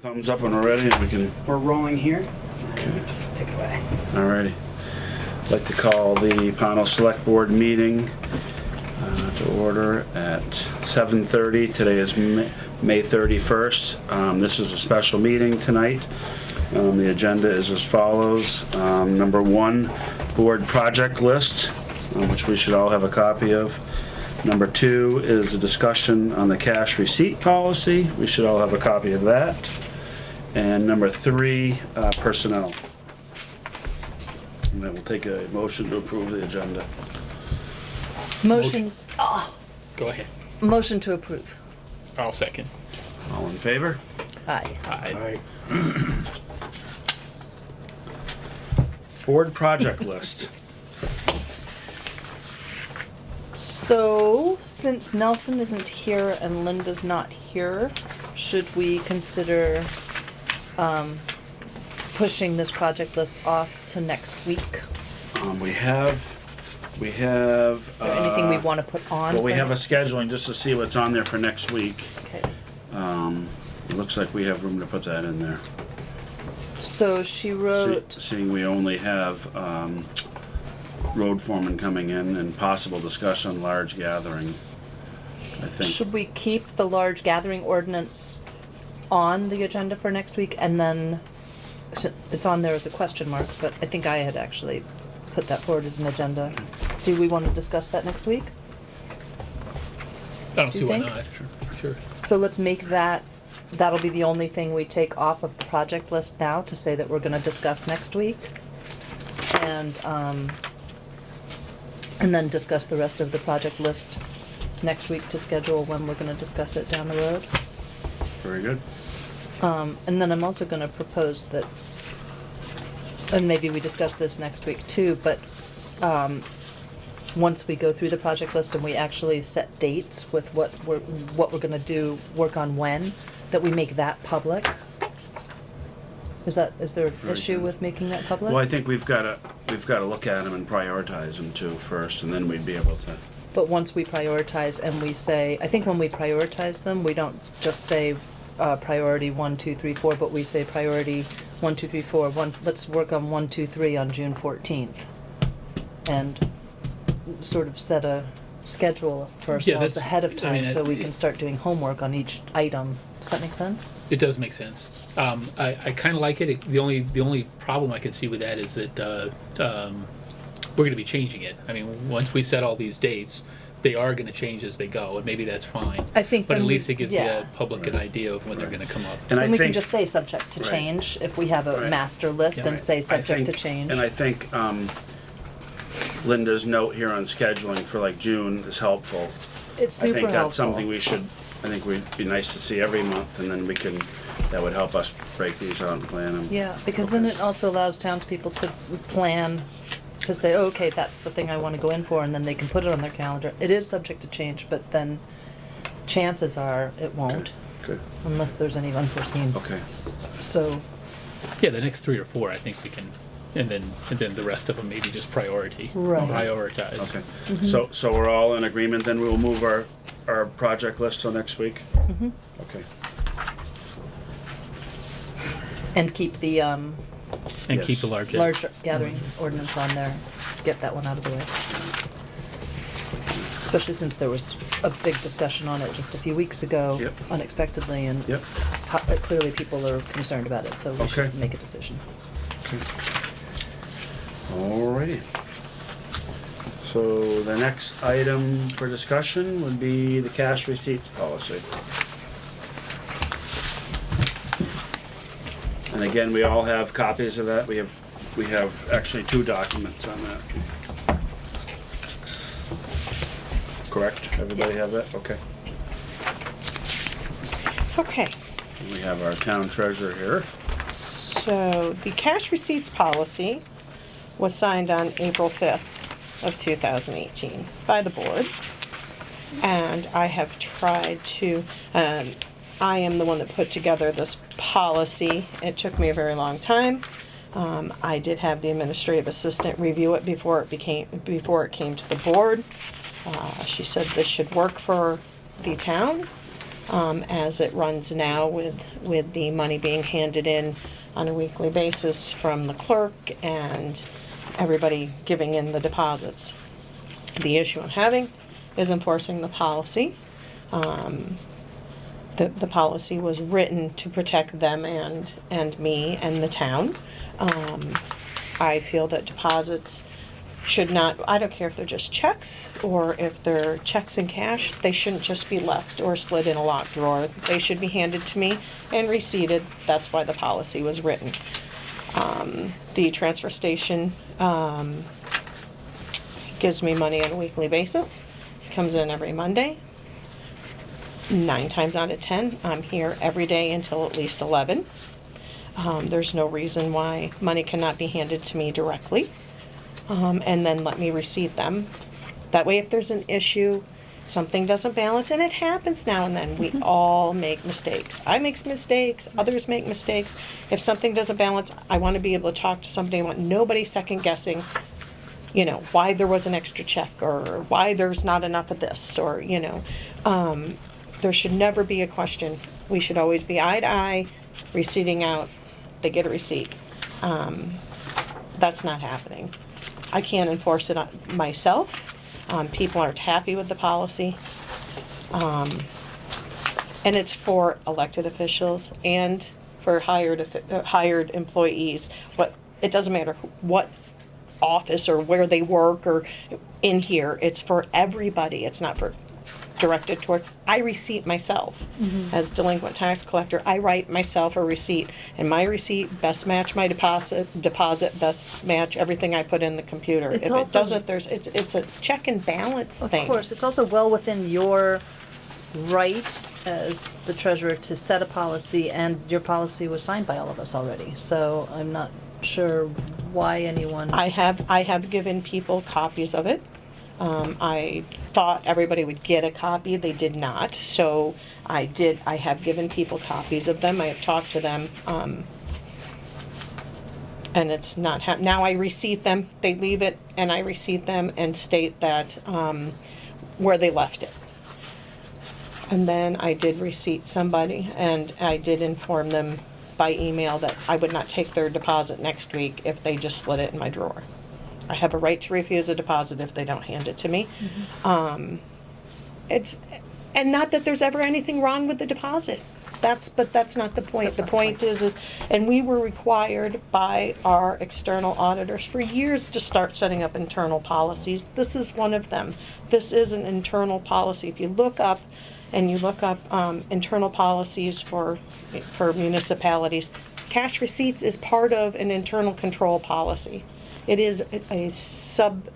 Thumbs up when we're ready and we can... We're rolling here. Okay. Take it away. Alrighty. I'd like to call the Pownal Select Board meeting to order at 7:30. Today is May 31st. This is a special meeting tonight. The agenda is as follows. Number one, board project list, which we should all have a copy of. Number two is a discussion on the cash receipt policy. We should all have a copy of that. And number three, personnel. And then we'll take a motion to approve the agenda. Motion. Go ahead. Motion to approve. I'll second. All in favor? Aye. Aye. Board project list. So, since Nelson isn't here and Linda's not here, should we consider pushing this project list off to next week? We have. Is there anything we want to put on? Well, we for have a next- scheduling just to see what's on there for next week. Okay. It looks like we have room to put that in there. So she wrote, Seeing we only have road foreman coming in and possible discussion on large gathering, I think. should we keep the large gathering ordinance on the agenda for next week? And then, it's on there as a question mark, but I think I had actually put that forward as an agenda. Do we want to discuss that next week? I don't Do see you why think? not. Sure. So let's make that'll be the only thing we take off of the project list now to say that we're gonna discuss next week. And then discuss the rest of the project list next week to schedule when we're gonna discuss it down the road. Very good. And then I'm also gonna propose that, and maybe we discuss this next week too, but, once we go through the project list and we actually set dates with what we're gonna do, work on when, that we make that public. Is there an Very issue good. with making that public? Well, I think we've got to look at them and prioritize them too first, and then we'd be able to. But once we prioritize and we say, I think when we prioritize them, we don't just say, priority 1, 2, 3, 4, but we say priority 1, 2, 3, 4, let's work on 1, 2, 3 on June 14th. And sort of set a schedule for Yeah, ourselves that's- ahead of I time mean, so we can start doing homework on each item. Does that make sense? It does make sense. I kind of like it. The only problem I can see with that is that we're going to be changing it. I mean, once we set all these dates, they are going to change as they go, and maybe that's fine. I think But at then least we- it gives yeah. the public an idea of when they're going to come up. And I And we can think just say subject to Right. change if we have a Right. master list Yeah. and say I subject to think- change. And I think Linda's note here on scheduling for like June is helpful. It's super I think helpful. that's something I think we'd be nice to see every month, and then that would help us break these out and plan them. Yeah, because then it also allows townspeople to plan, to say, oh, okay, that's the thing I want to go in for, and then they can put it on their calendar. It is subject to change, but then chances are it won't, Good, unless there's any unforeseen. okay. So, Yeah, the next 3 or 4, I think we can, and then the rest of them maybe just priority. Right. Prioritize. Okay, Mm-hmm. so we're all in agreement, then we'll move our project list till next week? mhm. Okay. And keep the And Yes. keep the large. large gathering ordinance on there, get that one out of the way. Especially since there was a big discussion on it just a few weeks ago, Yep. unexpectedly, and Yep. clearly people are concerned about it, so we Okay. should make a decision. Okay. Alrighty. So the next item for discussion would be the cash receipts policy. And again, we all have copies of that. We have actually 2 documents on that. Correct? Everybody have Yes. that? Okay. Okay, And we have our town treasurer here. so the cash receipts policy was signed on April 5th of 2018 by the board. And I have tried to, I am the one that put together this policy. It took me a very long time. I did have the administrative assistant review it before it came to the board. She said this should work for the town. as it runs now with the money being handed in on a weekly basis from the clerk and everybody giving in the deposits. The issue I'm having is enforcing the policy. The policy was written to protect them and me and the town. I feel that deposits should not, I don't care if they're just checks or if they're checks and cash, they shouldn't just be left or slid in a locked drawer. They should be handed to me and receipted. That's why the policy was written. The transfer station gives me money on a weekly basis. It comes in every Monday. 9 times out of 10, I'm here every day until at least 11. There's no reason why money cannot be handed to me directly, and then let me receipt them. That way, if there's an issue, something doesn't balance, and it happens now and then, we all make mistakes. I make mistakes, others make mistakes. If something doesn't balance, I want to be able to talk to somebody. I want nobody second guessing, you know, why there was an extra check or why there's not enough of this, or, you know, there should never be a question. We should always be eye to eye, receipting out, they get a receipt. That's not happening. I can't enforce it myself. People aren't happy with the policy. And it's for elected officials and for hired employees. But it doesn't matter what office or where they work or in here. It's for everybody. It's not for directed toward. I receipt myself. As delinquent tax collector, I write myself a receipt, and my receipt best match my deposit best match everything I put in the computer. It's If also- it doesn't, it's a check and balance thing. Of course, it's also well within your right as the treasurer to set a policy, and your policy was signed by all of us already, so I'm not sure why anyone. I have given people copies of it. I thought everybody would get a copy. They did not. So I have given people copies of them. I have talked to them. And it's not, now I receipt them. They leave it and I receipt them and state that, where they left it. And then I did receipt somebody and I did inform them by email that I would not take their deposit next week if they just slid it in my drawer. I have a right to refuse a deposit if they don't hand it to me. It's, and not that there's ever anything wrong with the deposit. But that's not the point. The point is, and we were required by our external auditors for years to start setting up internal policies. This is one of them. This is an internal policy. If you look up, internal policies for municipalities, cash receipts is part of an internal control policy. It is a subdivision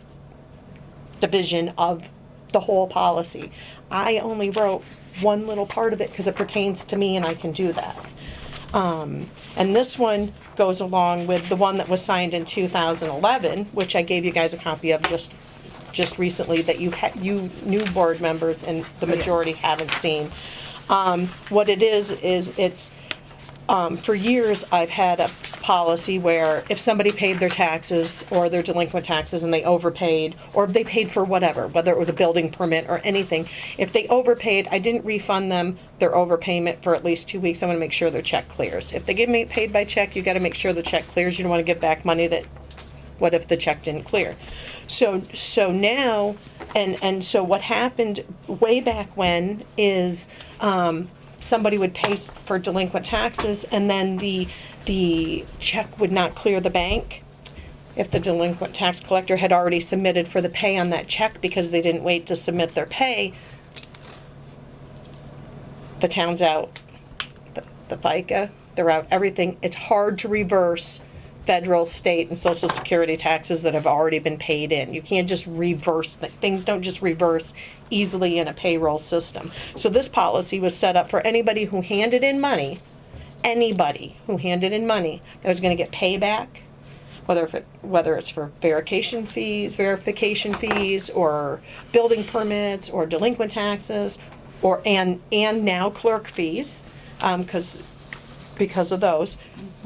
of the whole policy. I only wrote one little part of it because it pertains to me and I can do that. And this one goes along with the one that was signed in 2011, which I gave you guys a copy of just recently that you new board members and the majority haven't seen. What it is it's for years, I've had a policy where if somebody paid their taxes or their delinquent taxes and they overpaid, or they paid for whatever, whether it was a building permit or anything, if they overpaid, I didn't refund them their overpayment for at least 2 weeks. I want to make sure their check clears. If they get paid by check, you got to make sure the check clears. You don't want to give back money that, what if the check didn't clear? So now, and so what happened way back when is, somebody would pay for delinquent taxes and then the check would not clear the bank if the delinquent tax collector had already submitted for the pay on that check because they didn't wait to submit their pay. The town's out, the FICA, they're out, everything. It's hard to reverse federal, state, and social security taxes that have already been paid in. You can't just reverse things. Don't just reverse easily in a payroll system. So this policy was set up for anybody who handed in money, that was going to get payback, whether it's for verification fees or building permits or delinquent taxes or and now clerk fees, because of those.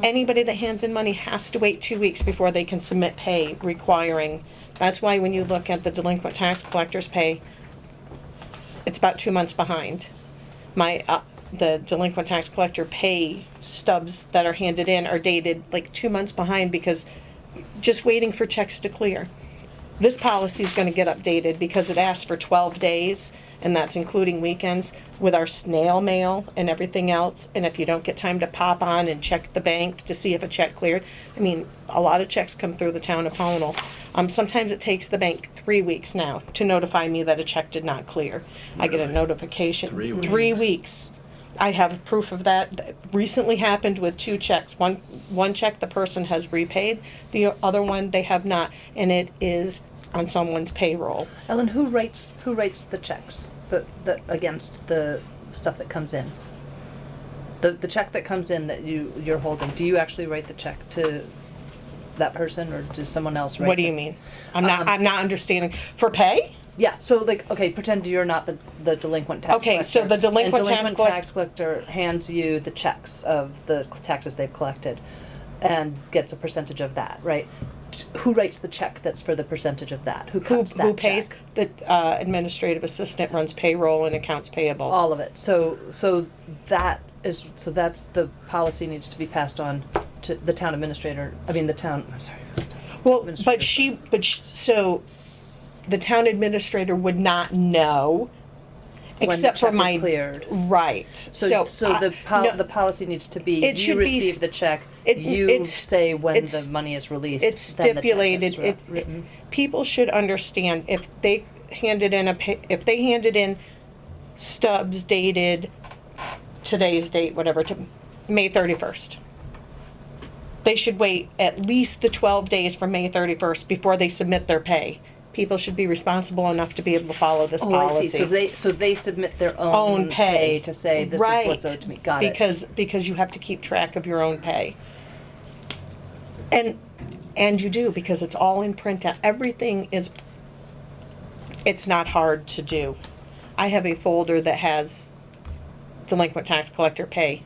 Anybody that hands in money has to wait 2 weeks before they can submit pay requiring. That's why when you look at the delinquent tax collector's pay, it's about 2 months behind. the delinquent tax collector pay stubs that are handed in are dated like 2 months behind because just waiting for checks to clear. This policy is gonna get updated because it asks for 12 days, and that's including weekends, with our snail mail and everything else. And if you don't get time to pop on and check the bank to see if a check cleared, I mean, a lot of checks come through the town of Pownal. Sometimes it takes the bank 3 weeks now to notify me that a check did not clear. I get a notification. 3 weeks. 3 weeks. I have proof of that. That recently happened with 2 checks. One check the person has repaid, the other one they have not, and it is on someone's payroll. Ellen, who writes the checks, the against the stuff that comes in? The check that comes in that you're holding, do you actually write the check to that person, or does someone else write What do you it? mean? I'm not understanding. For pay? Yeah, so like, okay, pretend you're not the delinquent tax collector. Okay, so the delinquent tax And delinquent tax collector hands you the checks of the taxes they've collected and gets a percentage of that, right? Who writes the check that's for the percentage of that? Who cuts that Who pays? check? The administrative assistant runs payroll and accounts payable. All of it. So that's the policy needs to be passed on to the town administrator, I'm sorry. Well, administrator. So the town administrator would not know, When the except for check is my. cleared. Right. So the no, the policy needs to be, It you should be receive the check, you it's- say when it's- the money is released, it's then the check is stipulated, written. people should understand, if they handed in stubs dated today's date, whatever, to May 31st. They should wait at least the 12 days from May 31st before they submit their pay. People should be responsible enough to be able to follow this Oh, I see. policy. So they submit their Own own pay. pay to say, this is what's owed to me. Got it. Because you have to keep track of your own pay. And you do, because it's all in print. Everything is, it's not hard to do. I have a folder that has delinquent tax collector pay.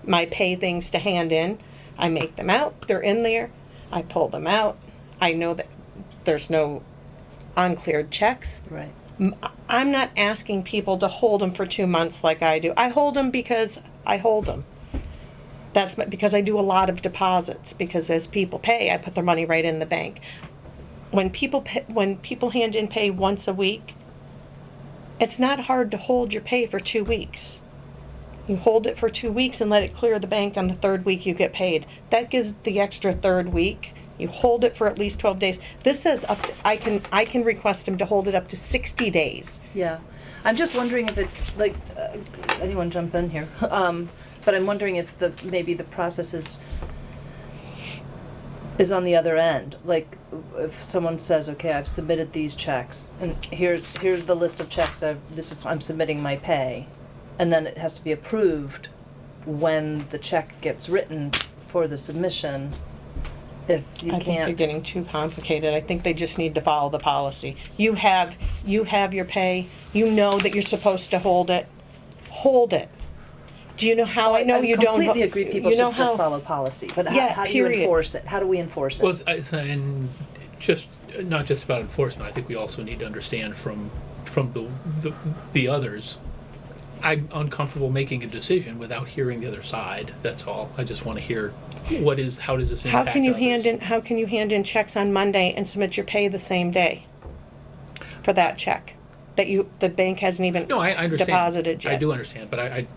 My pay things to hand in, I make them out, they're in there, I pull them out. I know that there's no uncleared checks. Right. I'm not asking people to hold them for 2 months like I do. I hold them because I hold them. Because I do a lot of deposits, because as people pay, I put their money right in the bank. When people hand in pay once a week, it's not hard to hold your pay for 2 weeks. You hold it for 2 weeks and let it clear the bank on the 3rd week you get paid. That gives the extra 3rd week. You hold it for at least 12 days. This says I can request him to hold it up to 60 days. Yeah. I'm just wondering if it's like, anyone jump in here. But I'm wondering if maybe the process is on the other end. Like, if someone says, okay, I've submitted these checks, and here's the list of checks I'm submitting my pay, and then it has to be approved when the check gets written for the submission. If you I think you're getting too complicated. I think they just need to follow the policy. You have your pay. You know that you're supposed to hold it. Hold it. Do you know how I know you don't? I completely agree people you know should just how- follow policy, but Yeah, how do you period. enforce it? How do we enforce it? Well, and just not just about enforcement. I think we also need to understand from the others. I'm uncomfortable making a decision without hearing the other side. That's all. I just want to hear how does this How impact can you others? how can you hand in checks on Monday and submit your pay the same day for that check that the bank hasn't even No, I understand. deposited yet? I do understand, but I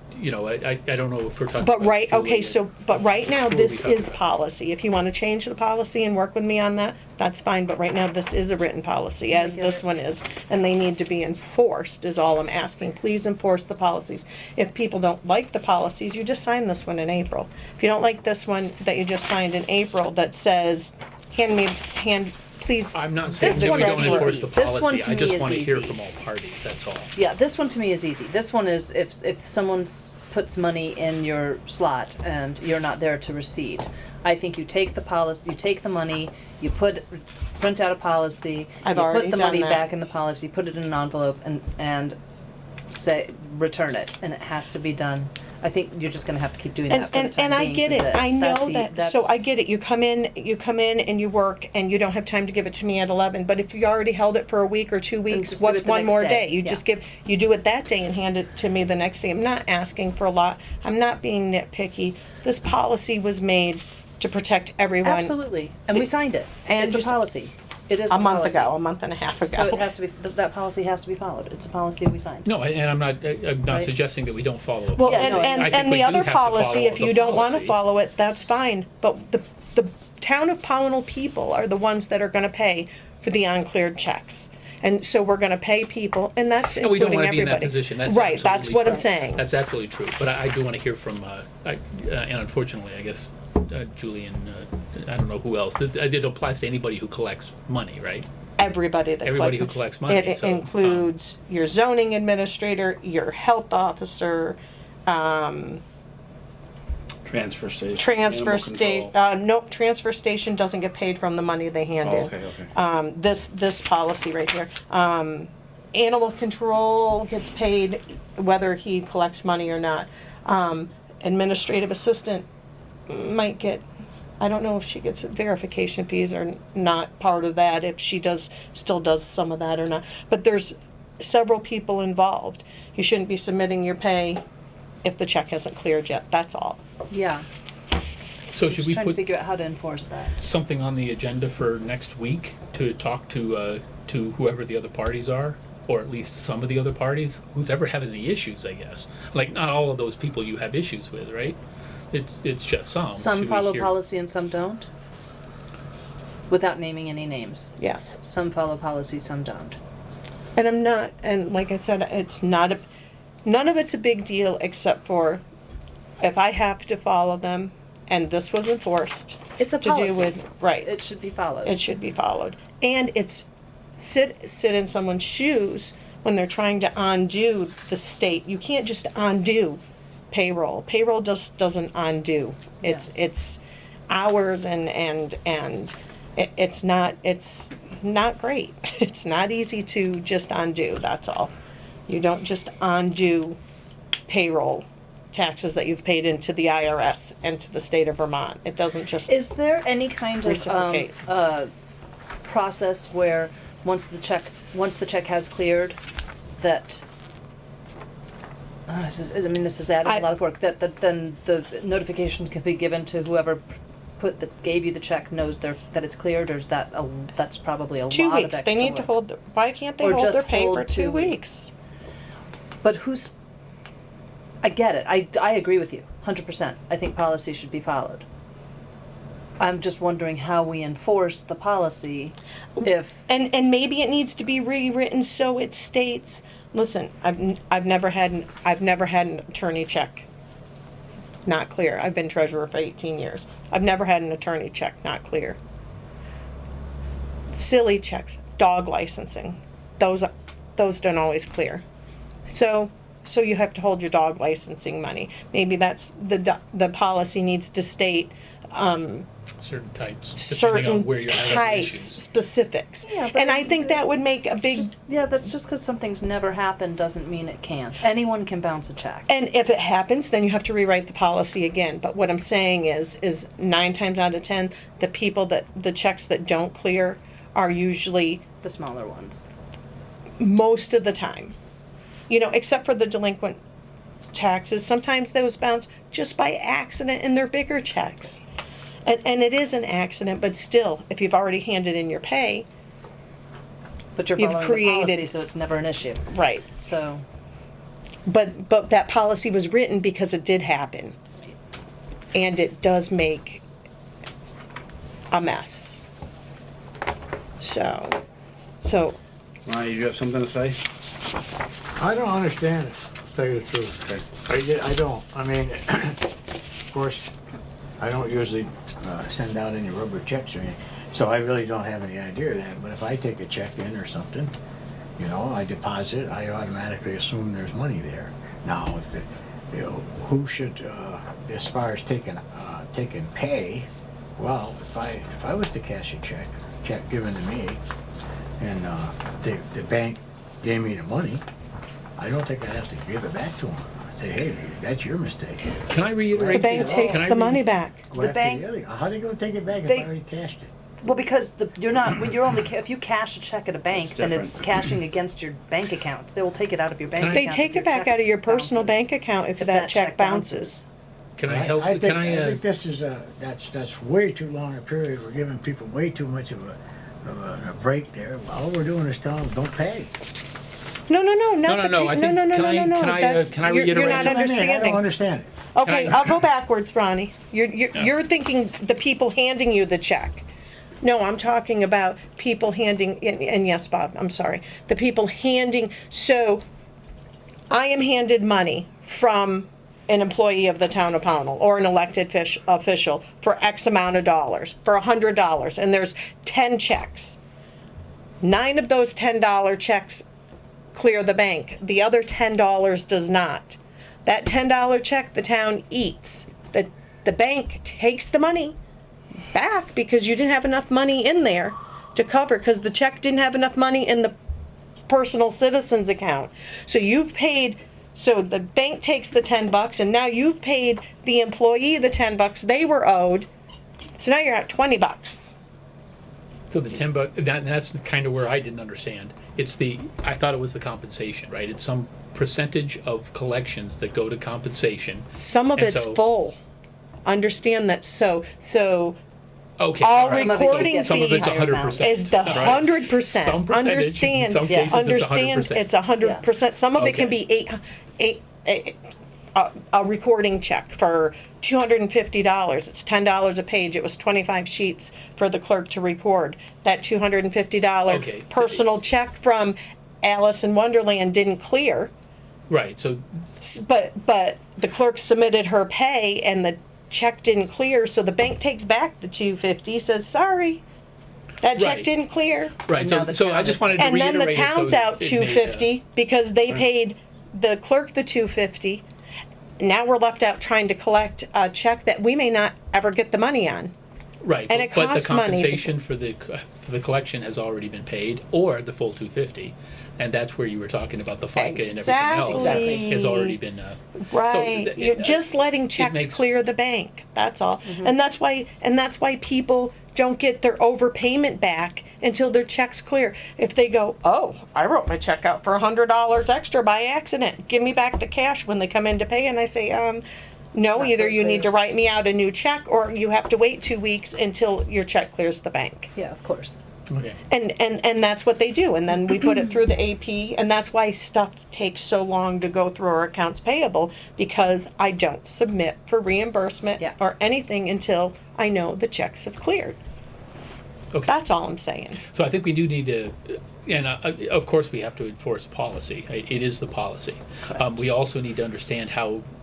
don't know if we're talking But about right, Julie okay, and- so, but right now, who are we this talking is about? policy. If you want to change the policy and work with me on that, that's fine, but right now, this is a written policy, as get this it. one is. And they need to be enforced, is all I'm asking. Please enforce the policies. If people don't like the policies, you just sign this one in April. If you don't like this one that you just signed in April that says, please. I'm not saying This that one we is don't enforce easy. the This one policy. to I me just is want to hear easy. from all parties, that's all. Yeah, this one to me is easy. This one is if someone puts money in your slot and you're not there to receipt, I think you take the money, you print out a policy, I've you already put the done money that. back in the policy, put it in an envelope, and say, return it, and it has to be done. I think you're just gonna have to keep doing that for the And time I being get for it, this. I know That's that, so I get it, you come in and you work, and you don't have time to give it to me at 11, but if you already held it for a week or 2 weeks, just do what's it the one next more day. day? You Yeah. just you do it that day and hand it to me the next day. I'm not asking for a lot, I'm not being nitpicky. This policy was made to protect everyone. Absolutely, and we signed it. And It's a just- policy. It is A a month policy. ago, a month and a half ago. So it has to be, that policy has to be followed. It's a policy we signed. No, and I'm not Right. suggesting that we don't follow a Well, Yeah, policy. no, and, I and, think and we the do other have to policy, follow if you the don't wanna policy. follow it, that's fine, but the town of Pownal people are the ones that are gonna pay for the uncleared checks. And so we're gonna pay people, and that's And we don't including want to be in that everybody. position, that's Right, that's absolutely what I'm true. saying. That's absolutely true, but I do want to hear from, and unfortunately, I guess, Julie and, I don't know who else. It applies to anybody who collects money, right? Everybody that Everybody collects. who collects money, It so, includes your zoning administrator, your health officer, Transfer station. transfer animal state, control. nope, transfer station doesn't get paid from the money they hand Oh, in. okay, okay. This policy right here. Animal control gets paid whether he collects money or not. Administrative assistant might get, I don't know if she gets verification fees or not part of that, if she still does some of that or not. But there's several people involved. You shouldn't be submitting your pay if the check hasn't cleared yet, that's all. Yeah. So should Just we trying to put figure out how to enforce that. something on the agenda for next week to talk to whoever the other parties are? Or at least some of the other parties? Who's ever having the issues, I guess? Like, not all of those people you have issues with, right? It's just some. Some Should we follow hear- policy and some don't? Without naming any names. Yes. Some follow policy, some don't. And I'm not, and like I said, it's not none of it's a big deal except for if I have to follow them, and this was enforced. It's a To policy. do with, right, It should be followed. it should be followed. And it's, sit in someone's shoes when they're trying to undo the state. You can't just undo payroll. Payroll just doesn't undo. It's hours and it's not great. It's not easy to just undo, that's all. You don't just undo payroll taxes that you've paid into the IRS and to the state of Vermont. It doesn't just, Is there any kind of Reciprocate. process where once the check has cleared, that this is adding a lot of work. That then the notification can be given to whoever gave you the check knows that it's cleared, or is that's probably a lot 2 of weeks. extra They need to work. hold, why can't they Or hold just their pay hold for 2 2 weeks? But I get it. I agree with you, 100%. I think policy should be followed. I'm just wondering how we enforce the policy if, And maybe it needs to be rewritten so it states, listen, I've never had an attorney check not clear. I've been treasurer for 18 years. I've never had an attorney check not clear. Silly checks, dog licensing, those don't always clear. So you have to hold your dog licensing money. Maybe that's the policy needs to state certain types, depending on certain where you're having types, issues. specifics. Yeah, but And I think that would make a big, that's just because something's never happened doesn't mean it can't. Anyone can bounce a check. and if it happens, then you have to rewrite the policy again. But what I'm saying is 9 times out of 10, the checks that don't clear are usually The smaller ones. most of the time. Except for the delinquent taxes, sometimes those bounce just by accident and they're bigger checks. And it is an accident, but still, if you've already handed in your pay, But you're You've following the policy, created- so it's never an issue. right. So, But that policy was written because it did happen. And it does make a mess. So, Ronnie, you have something to say? I don't understand it, to tell you the truth. I don't. I mean, of course, I don't usually send out any rubber checks or anything, so I really don't have any idea of that. But if I take a check in or something, I deposit, I automatically assume there's money there. Now, who should, as far as taking pay, well, if I was to cash a check given to me, and the bank gave me the money, I don't think I have to give it back to them. Say, hey, that's your mistake. Can I reiterate? The bank that- takes can I the re- money back. Go The after bank- other- How are they gonna take it back if They- I already cashed it? Well, because you're not, when you're only, if you cash a check at a bank, It's then different. it's cashing against your bank account. They will take it out of your bank Can I- account. They take if it back check out of your personal bounces. bank account if that check bounces. Can I help? I think, Can I? I think this is that's way too long a period. We're giving people way too much of a break there. All we're doing is telling them, don't pay. No, no, no, No, not no, the no, I pe- think- no, no, can no, I- no, no. can I, That's- can I you're reiterate? not That's what I mean. I don't understanding. understand it. Okay, Can I- I'll go backwards, Ronnie. You're thinking the people handing you the check. No, I'm talking about people handing, and yes, Bob, I'm sorry. The people handing, so I am handed money from an employee of the town of Pownal or an elected official for X amount of dollars, for $100, and there's 10 checks. 9 of those $10 checks clear the bank. The other $10 does not. That $10 check the town eats. The bank takes the money back because you didn't have enough money in there to cover, because the check didn't have enough money in the personal citizen's account. So you've paid, so the bank takes the $10 and now you've paid the employee the $10 they were owed. So now you're at $20. So the $10, that's kind of where I didn't understand. I thought it was the compensation, right? It's some percentage of collections that go to compensation. Some of And it's so- full. Understand that. So Okay. all right. Some of it recording gets Some of it's fees higher 100%. is the Right. 100%. Some percentage, in Understand, some cases it's understand, 100%. it's 100%. Some of it can Okay. be a recording check for $250. It's $10 a page. It was 25 sheets for the clerk to record. That $250 Okay. personal check from Alice in Wonderland didn't clear, Right, so, but the clerk submitted her pay and the check didn't clear, so the bank takes back the $250, says, sorry, that check Right. didn't clear. right, Now so, the so I town just is- wanted to And then reiterate the it so town's out it made, $250 because they paid the clerk the $250. Now we're left out trying to collect a check that we may not ever get the money on. Right, and it but the costs money to- compensation for the collection has already been paid, or the full 250, and that's where you were talking about the FICA and everything else. Exactly. Has already been, Right, th- you're it- just letting checks makes- clear the bank, that's all. And that's why people don't get their overpayment back until their check's clear. If they go, oh, I wrote my check out for $100 extra by accident, give me back the cash when they come in to pay, and I say, no, Not either till it you need to clears. write me out a new check, or you have to wait 2 weeks until your check clears the bank. Yeah, of course. okay. And that's what they do, and then we put it through the AP, and that's why stuff takes so long to go through our accounts payable, because I don't submit for reimbursement Yeah. or anything until I know the checks have cleared. Okay. That's all I'm saying. So I think we do need to, and of course we have to enforce policy. It is the policy. We also need to understand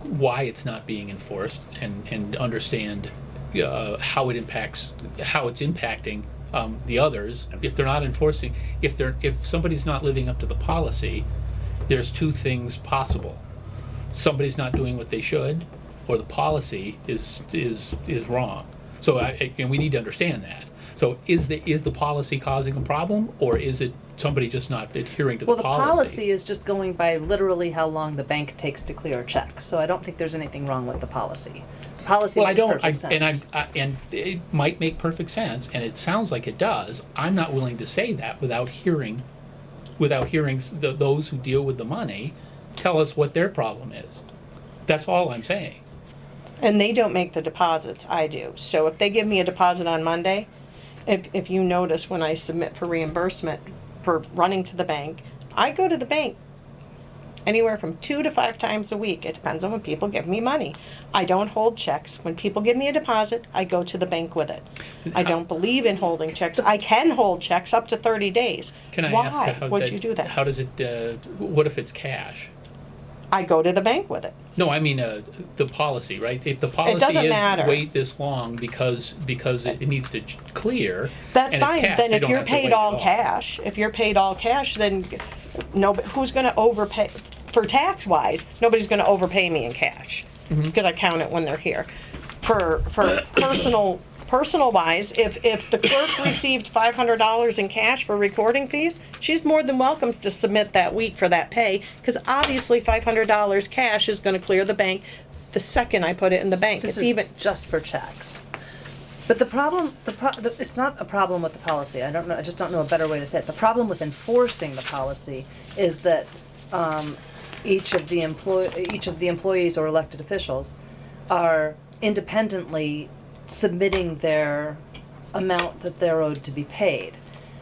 why it's not being enforced, and understand how it's impacting the others. If they're not enforcing, if somebody's not living up to the policy, there's 2 things possible. Somebody's not doing what they should, or the policy is wrong. So and we need to understand that. So is the policy causing a problem, or is it somebody just not adhering to the Well, the policy? policy is just going by literally how long the bank takes to clear a check. So I don't think there's anything wrong with the policy. Policy Well, I makes don't, perfect sense. and it might make perfect sense, and it sounds like it does. I'm not willing to say that without hearing those who deal with the money tell us what their problem is. That's all I'm saying. And they don't make the deposits, I do. So if they give me a deposit on Monday, if you notice when I submit for reimbursement for running to the bank, I go to the bank anywhere from 2 to 5 times a week. It depends on when people give me money. I don't hold checks. When people give me a deposit, I go to the bank with it. I don't believe in holding checks. I can hold checks up to 30 days. Can I Why ask how would you do that? How does it? What if it's cash? I go to the bank with it. No, I mean the policy, right? If the policy doesn't is matter. wait this long because it needs to clear, That's and it's fine. cash, Then you if don't you're have to wait paid at all cash, then who's gonna overpay, for tax wise, nobody's gonna overpay me in cash. Mm-hmm. Because I count it when they're here. For personal personal wise, if the clerk received $500 in cash for recording fees, she's more than welcome to submit that week for that pay, because obviously $500 cash is gonna clear the bank the second I put it in the bank. This It's is even, just for checks. But the problem, it's not a problem with the policy. I don't know, I just don't know a better way to say it. The problem with enforcing the policy is that, each of the employees or elected officials are independently submitting their amount that they're owed to be paid.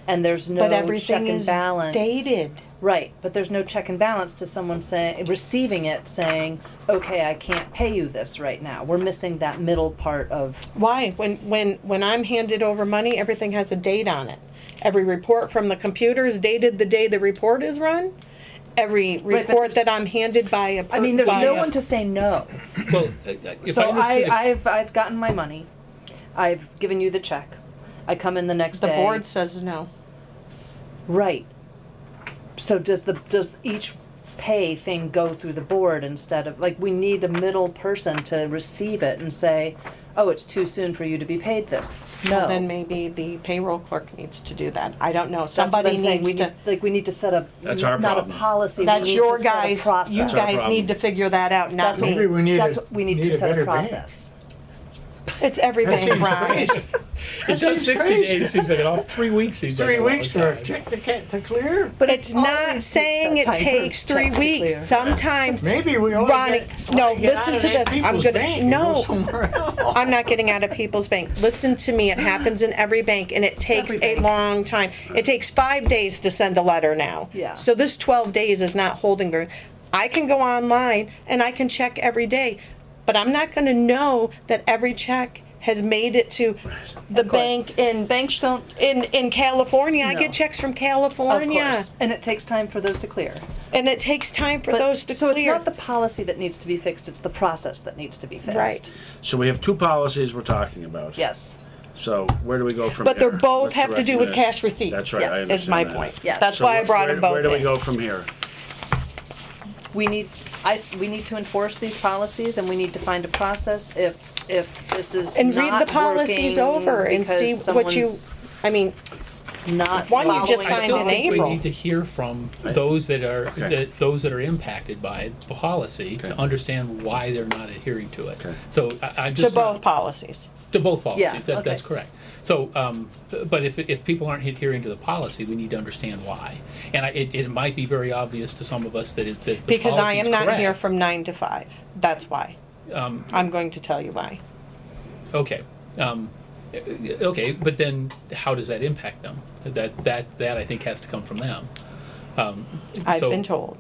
And there's no but check everything and is balance. dated. Right, but there's no check and balance to someone saying, receiving it, saying, okay, I can't pay you this right now. We're missing that middle part of, Why? When I'm handed over money, everything has a date on it. Every report from the computer is dated the day the report is run. Every but report there's- that I'm handed by a. I mean, there's by no a- one to say no. Well, if So I understood. I've gotten my money. I've given you the check. I come in the next The day. board says no. Right. So does each pay thing go through the board instead of, like, we need a middle person to receive it and say, oh, it's too soon for you to be paid this. No. Then maybe the payroll clerk needs to do that. I don't know. That's what Somebody I'm saying. needs to. We need to set up, That's our not a problem. policy, we That's need your to set a guys, process. you That's our guys problem. need to figure that out, not That's what Maybe me. we need That's a, what we need need to a set a better bank. process. It's everything, seems Brian. crazy. It does 60 crazy. days, seems like it all, 3 weeks seems like 3 a long weeks for a time. check to clear? But it's always not takes saying that it time for takes 3 checks to weeks. clear. Sometimes, Maybe we ought Ronnie, to get, no, ought to get listen out of to that this. I'm people's gonna- bank and no. go somewhere else. I'm not getting out of people's bank. Listen to me, it happens in every bank and it takes Every a bank. long time. It takes 5 days to send a letter now. Yeah. So this 12 days is not holding very, I can go online and I can check every day, but I'm not gonna know that every check has made it to the Of course. bank in, Banks don't, in California. I No. get checks from of California. course, and it takes time for those to clear. And it takes time for But- those to So it's clear. not the policy that needs to be fixed, it's the process that needs to be fixed. Right. So we have two policies we're talking about. Yes, So where do we go from But here? they're both What's the have to do with recommendation? cash receipts. That's right, I Yes. understand Is my that. point. Yes. That's So why I brought where- them both Where do we in. go from here? we need, we need to enforce these policies and we need to find a process if this is And read not the policies working over and see because what you, someone's I mean, not One you just following signed the in I think April. we need to hear from those that are, Okay. those that are impacted by the policy to Okay. understand why they're not adhering to it. Okay. So I'm to just. both policies. To both Yeah, policies, that's okay. correct. So, but if people aren't adhering to the policy, we need to understand why. And it might be very obvious to some of us that the Because I am policy's not here correct. from 9 to 5. That's why. Um, I'm going to tell you why. Okay, okay, but then how does that impact them? That I think has to come from them. I've So- been told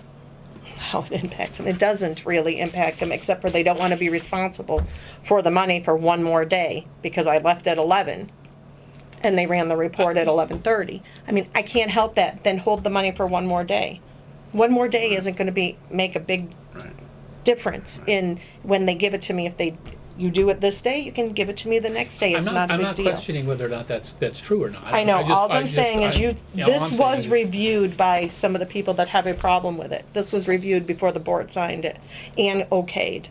how it impacts them. It doesn't really impact them, except for they don't want to be responsible for the money for one more day because I left at 11 and they ran the report at 11:30. I mean, I can't help that. Then hold the money for one more day. One more day isn't going to make a big Right. difference in when they give it to me. If you do it this day, you can give it to me the next day. It's not a I'm big not deal. questioning whether or not that's true or not. I know, all I'm just- saying is all this I'm was saying is- reviewed by some of the people that have a problem with it. This was reviewed before the board signed it and okayed.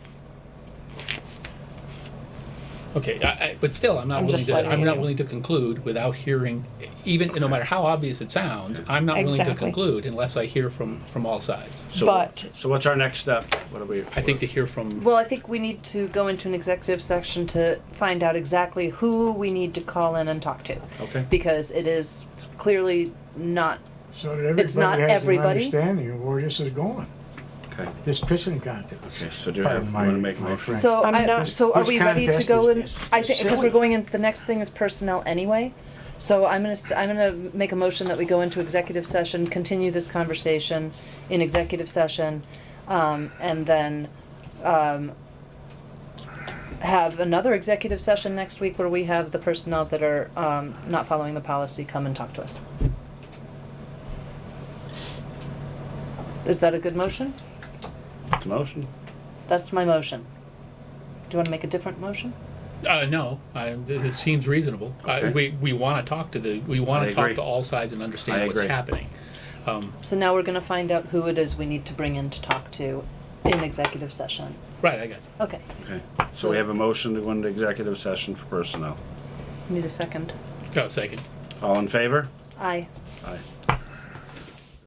Okay, but still, I'm not I'm willing just to, letting I'm you not know. willing to conclude without hearing, even, no matter how obvious it sounds, I'm not willing to Exactly. conclude unless I hear from all sides. So- But- So what's our next step? What do we? I think to hear from, Well, I think we need to go into an executive section to find out exactly who we need to call in and talk to. Okay. Because it is clearly not, So that It's not everybody has an everybody. understanding of where this is going. Okay. This pissing contest. Okay, so do you have, Pardon want to my- make a my motion? Frank. so I'm not- so are This we ready to contest go in? is I think, because silly. we're going in, the next thing is personnel anyway. So I'm gonna make a motion that we go into executive session, continue this conversation in executive session, and then, have another executive session next week where we have the personnel that are, not following the policy come and talk to us. Is that a good motion? Motion? That's my motion. Do you wanna make a different motion? no, it seems reasonable. Okay. We wanna talk to we I wanna talk agree. to all sides and I understand what's agree. happening. So now we're gonna find out who it is we need to bring in to talk to in executive session. Right, I got you. Okay. Okay. So we have a motion to go into executive session for personnel. Need a second. Oh, second. All in favor? Aye. Aye.